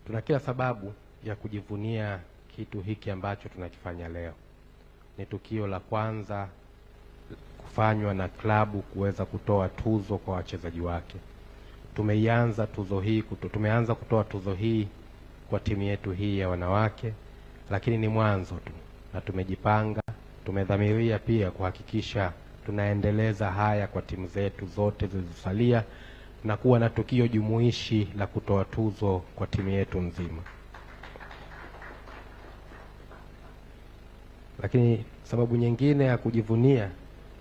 Tuna kila sababu ya kujivunia kitu hiki ambacho tunakifanya leo. Ni tukio la kwanza kufanywa na klabu kuweza kutoa tuzo kwa wachezaji wake. Tumeanza kutoa tuzo hii kwa timu yetu hii ya wanawake, lakini ni mwanzo tu, na tumejipanga, tumedhamiria pia kuhakikisha tunaendeleza haya kwa timu zetu zote zilizosalia na kuwa na tukio jumuishi la kutoa tuzo kwa timu yetu nzima. Lakini sababu nyingine ya kujivunia,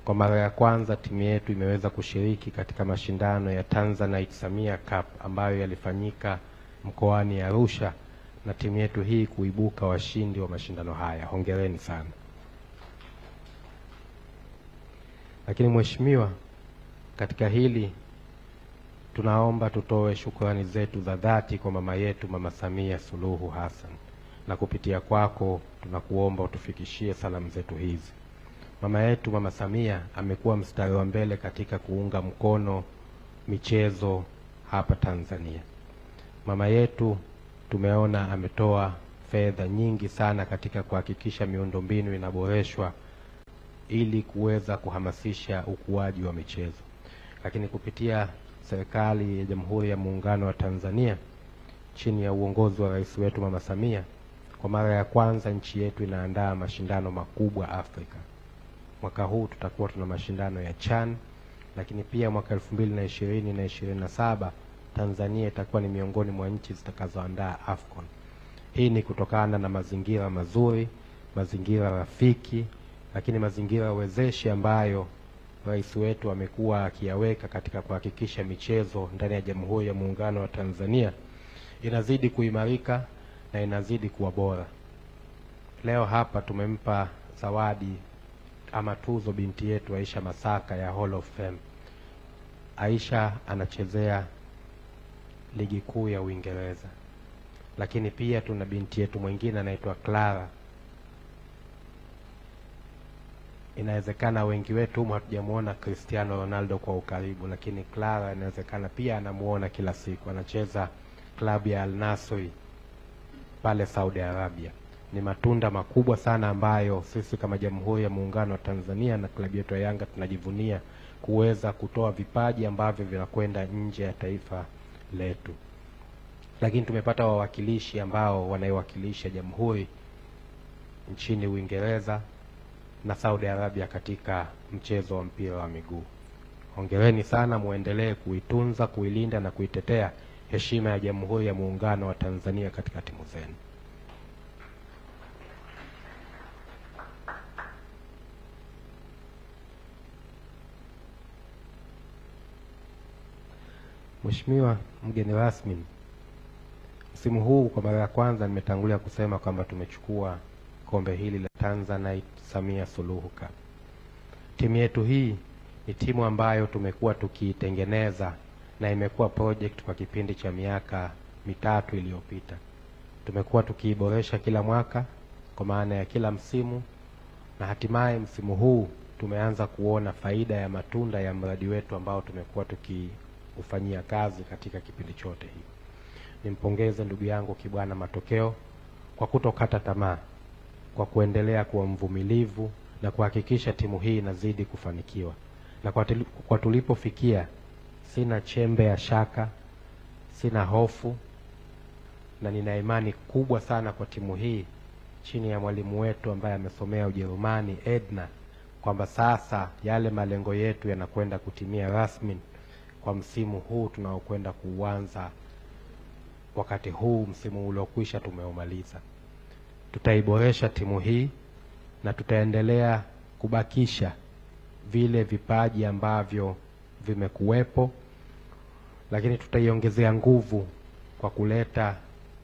kwa mara ya kwanza timu yetu imeweza kushiriki katika mashindano ya Tanzanite Samia Cup ambayo yalifanyika mkoani Arusha, na timu yetu hii kuibuka washindi wa mashindano haya. Hongereni sana. Lakini mheshimiwa, katika hili tunaomba tutoe shukrani zetu za dhati kwa mama yetu, Mama Samia Suluhu Hassan, na kupitia kwako tunakuomba utufikishie salamu zetu hizi. Mama yetu Mama Samia amekuwa mstari wa mbele katika kuunga mkono michezo hapa Tanzania. Mama yetu tumeona ametoa fedha nyingi sana katika kuhakikisha miundombinu inaboreshwa ili kuweza kuhamasisha ukuaji wa michezo. Lakini kupitia serikali ya Jamhuri ya Muungano wa Tanzania chini ya uongozi wa rais wetu Mama Samia, kwa mara ya kwanza nchi yetu inaandaa mashindano makubwa Afrika. Mwaka huu tutakuwa tuna mashindano ya CHAN, lakini pia mwaka 2020 na 2027 Tanzania itakuwa ni miongoni mwa nchi zitakazoandaa AFCON. Hii ni kutokana na mazingira mazuri, mazingira rafiki, lakini mazingira wezeshi ambayo rais wetu amekuwa akiyaweka katika kuhakikisha michezo ndani ya Jamhuri ya Muungano wa Tanzania inazidi kuimarika na inazidi kuwa bora. Leo hapa tumempa zawadi ama tuzo binti yetu Aisha Masaka ya Hall of Fame. Aisha anachezea ligi kuu ya Uingereza. Lakini pia tuna binti yetu mwingine anaitwa Clara. Inawezekana wengi wetu hatujamuona Cristiano Ronaldo kwa ukaribu, lakini Clara inawezekana pia anamuona kila siku. Anacheza klabu ya Al Nassr pale Saudi Arabia. Ni matunda makubwa sana ambayo sisi kama Jamhuri ya Muungano wa Tanzania na klabu yetu ya Yanga tunajivunia kuweza kutoa vipaji ambavyo vinakwenda nje ya taifa letu. Lakini tumepata wawakilishi ambao wanaiwakilisha Jamhuri nchini Uingereza na Saudi Arabia katika mchezo wa mpira wa miguu. Hongereni sana, muendelee kuitunza, kuilinda na kuitetea heshima ya Jamhuri ya Muungano wa Tanzania katika timu zenu. Mheshimiwa mgeni rasmi, msimu huu kwa mara ya kwanza nimetangulia kusema kwamba tumechukua kombe hili la Tanzanite Samia Suluhu Cup. Timu yetu hii ni timu ambayo tumekuwa tukiitengeneza na imekuwa project kwa kipindi cha miaka 3 iliyopita. Tumekuwa tukiiboresha kila mwaka kwa maana ya kila msimu, na hatimaye msimu huu tumeanza kuona faida ya matunda ya mradi wetu ambao tumekuwa tukiufanyia kazi katika kipindi chote hiki. Nimpongeze ndugu yangu Kibwana Matokeo kwa kutokata tamaa, kwa kuendelea kuwa mvumilivu na kuhakikisha timu hii inazidi kufanikiwa. Na kwa tulipofikia, sina chembe ya shaka, sina hofu, na nina imani kubwa sana kwa timu hii chini ya mwalimu wetu ambaye amesomea Ujerumani, Edna, kwamba sasa yale malengo yetu yanakwenda kutimia rasmi kwa msimu huu tunaokwenda kuanza. Wakati huu msimu uliokwisha tumeumaliza, tutaiboresha timu hii na tutaendelea kubakisha vile vipaji ambavyo vimekuwepo, lakini tutaiongezea nguvu kwa kuleta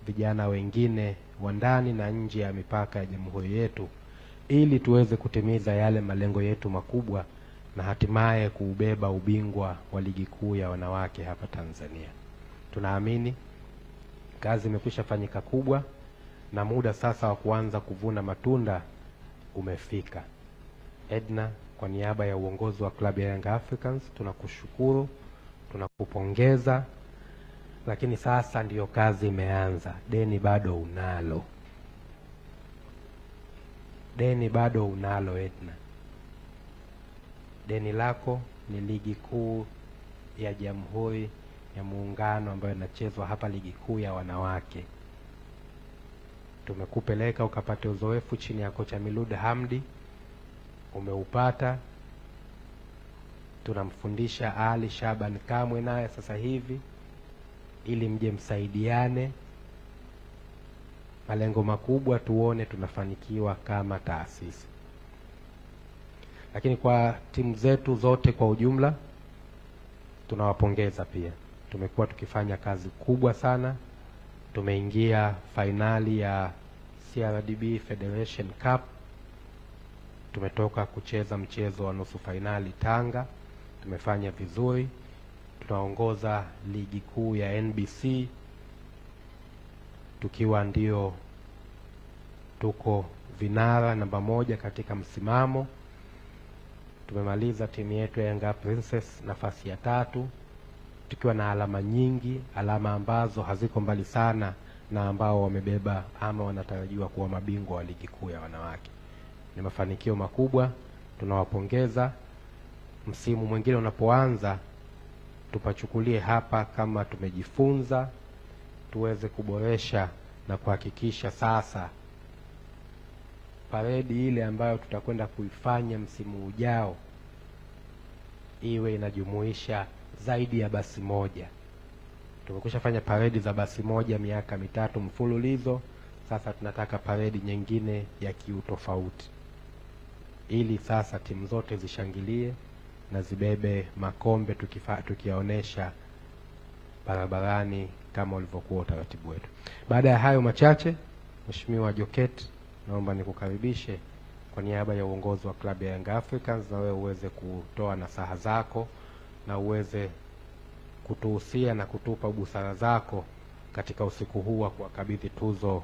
vijana wengine wa ndani na nje ya mipaka ya jamhuri yetu ili tuweze kutimiza yale malengo yetu makubwa na hatimaye kuubeba ubingwa wa ligi kuu ya wanawake hapa Tanzania. Tunaamini kazi imekwisha fanyika kubwa na muda sasa wa kuanza kuvuna matunda umefika. Edna, kwa niaba ya uongozi wa klabu ya Young Africans tunakushukuru, tunakupongeza lakini sasa ndiyo kazi imeanza. Deni bado unalo, deni bado unalo Edna. Deni lako ni ligi kuu ya Jamhuri ya Muungano ambayo inachezwa hapa, ligi kuu ya wanawake. Tumekupeleka ukapate uzoefu chini ya kocha Milud Hamdi, umeupata. Tunamfundisha Ali Shaban Kamwe naye sasa hivi, ili mje msaidiane. Malengo makubwa tuone tunafanikiwa kama taasisi. Lakini kwa timu zetu zote kwa ujumla tunawapongeza pia. Tumekuwa tukifanya kazi kubwa sana. Tumeingia fainali ya CRDB Federation Cup. Tumetoka kucheza mchezo wa nusu fainali Tanga. Tumefanya vizuri. Tunaongoza ligi kuu ya NBC tukiwa ndio tuko vinara namba 1 katika msimamo. Tumemaliza timu yetu ya Yanga Princess nafasi ya 3 tukiwa na alama nyingi, alama ambazo haziko mbali sana na ambao wamebeba ama wanatarajiwa kuwa mabingwa wa ligi kuu ya wanawake. Ni mafanikio makubwa, tunawapongeza. Msimu mwingine unapoanza tupachukulie hapa kama tumejifunza, tuweze kuboresha na kuhakikisha sasa paredi ile ambayo tutakwenda kuifanya msimu ujao iwe inajumuisha zaidi ya basi moja. Tumekwisha fanya paredi za basi moja miaka 3 mfululizo. Sasa tunataka paredi nyingine ya kiutofauti, ili sasa timu zote zishangilie na zibebe makombe tukiaonesha barabarani kama ulivyokuwa utaratibu wetu. Baada ya hayo machache, Mheshimiwa Joket, naomba nikukaribishe kwa niaba ya uongozi wa klabu ya Young Africans, na wewe uweze kutoa nasaha zako na uweze kutuhusia na kutupa busara zako katika usiku huu wa kuwakabidhi tuzo